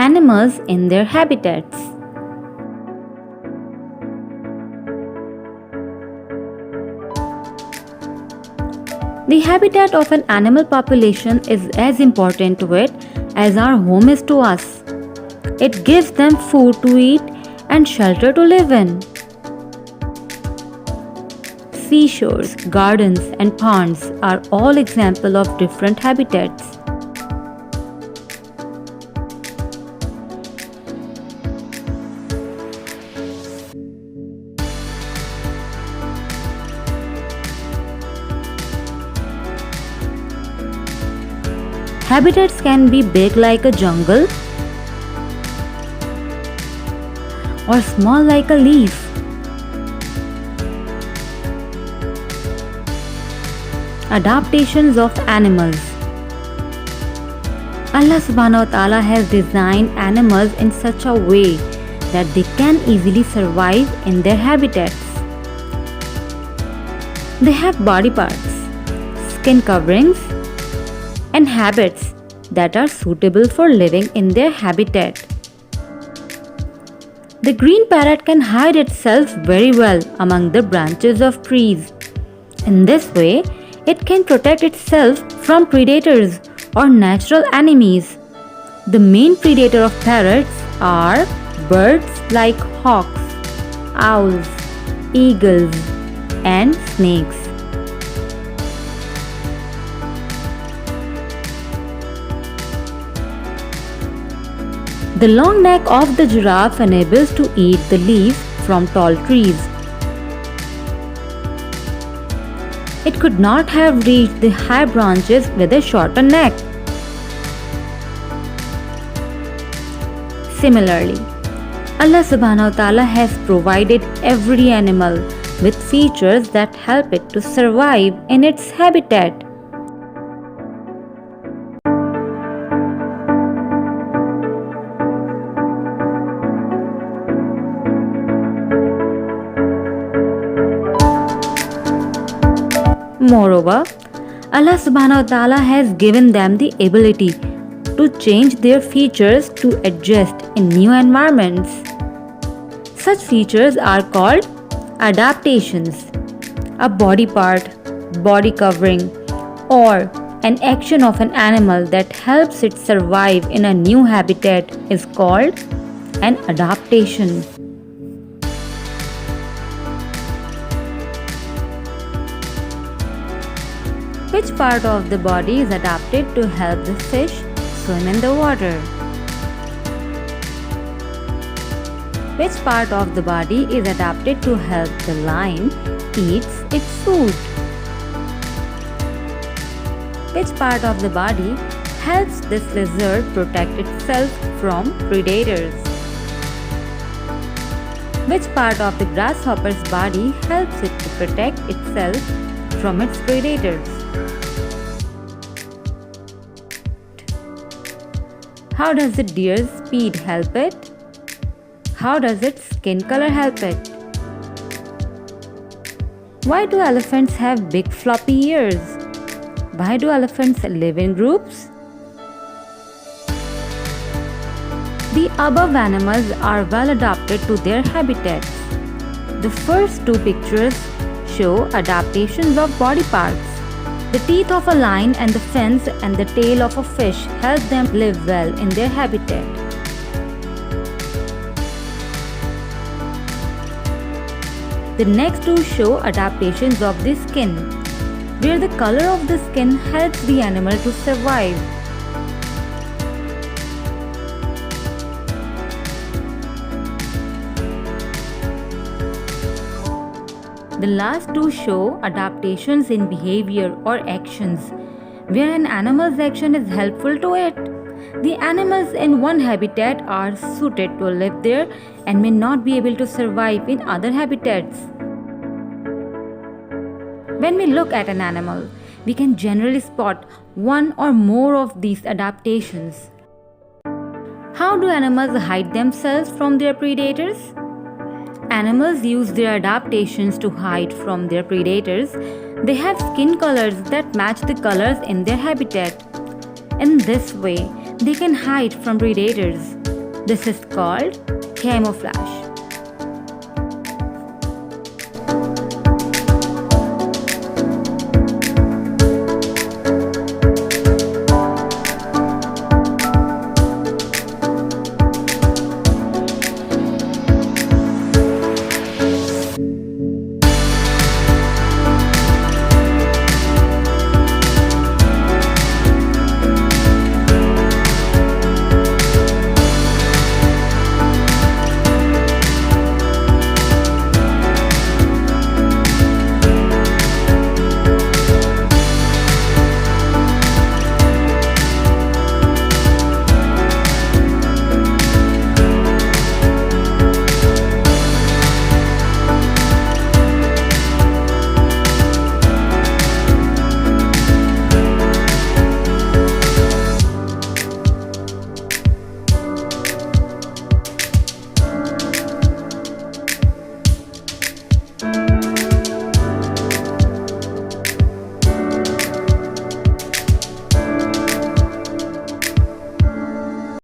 animals in their habitats. The habitat of an animal population is as important to it as our home is to us. It gives them food to eat and shelter to live in. Seashores, gardens, and ponds are all examples of different habitats. Habitats can be big like a jungle or small like a leaf. Adaptations of animals. Allah subhanahu wa ta'ala has designed animals in such a way that they can easily survive in their habitats. They have body parts, skin coverings, and habits that are suitable for living in their habitat. The green parrot can hide itself very well among the branches of trees. In this way, it can protect itself from predators or natural enemies. The main predator of parrots are birds like hawks, owls, eagles, and snakes. The long neck of the giraffe enables to eat the leaves from tall trees. It could not have reached the high branches with a shorter neck. Similarly, Allah subhanahu wa ta'ala has provided every animal with features that help it to survive in its habitat. Moreover, Allah subhanahu wa ta'ala has given them the ability to change their features to adjust in new environments. Such features are called adaptations. A body part, body covering, or an action of an animal that helps it survive in a new habitat is called an adaptation. Which part of the body is adapted to help the fish swim in the water? Which part of the body is adapted to help the lion eat its food? Which part of the body helps this lizard protect itself from predators? Which part of the grasshopper's body helps it to protect itself from its predators? How does the deer's speed help it? How does its skin color help it? Why do elephants have big floppy ears? Why do elephants live in groups? The above animals are well adapted to their habitats. The first two pictures show adaptations of body parts. The teeth of a lion and the fins and the tail of a fish help them live well in their habitat. The next two show adaptations of the skin, where the color of the skin helps the animal to survive. The last two show adaptations in behavior or actions, where an animal's action is helpful to it. The animals in one habitat are suited to live there and may not be able to survive in other habitats. When we look at an animal, we can generally spot one or more of these adaptations. How do animals hide themselves from their predators? Animals use their adaptations to hide from their predators. They have skin colors that match the colors in their habitat. In this way, they can hide from predators. This is called camouflage.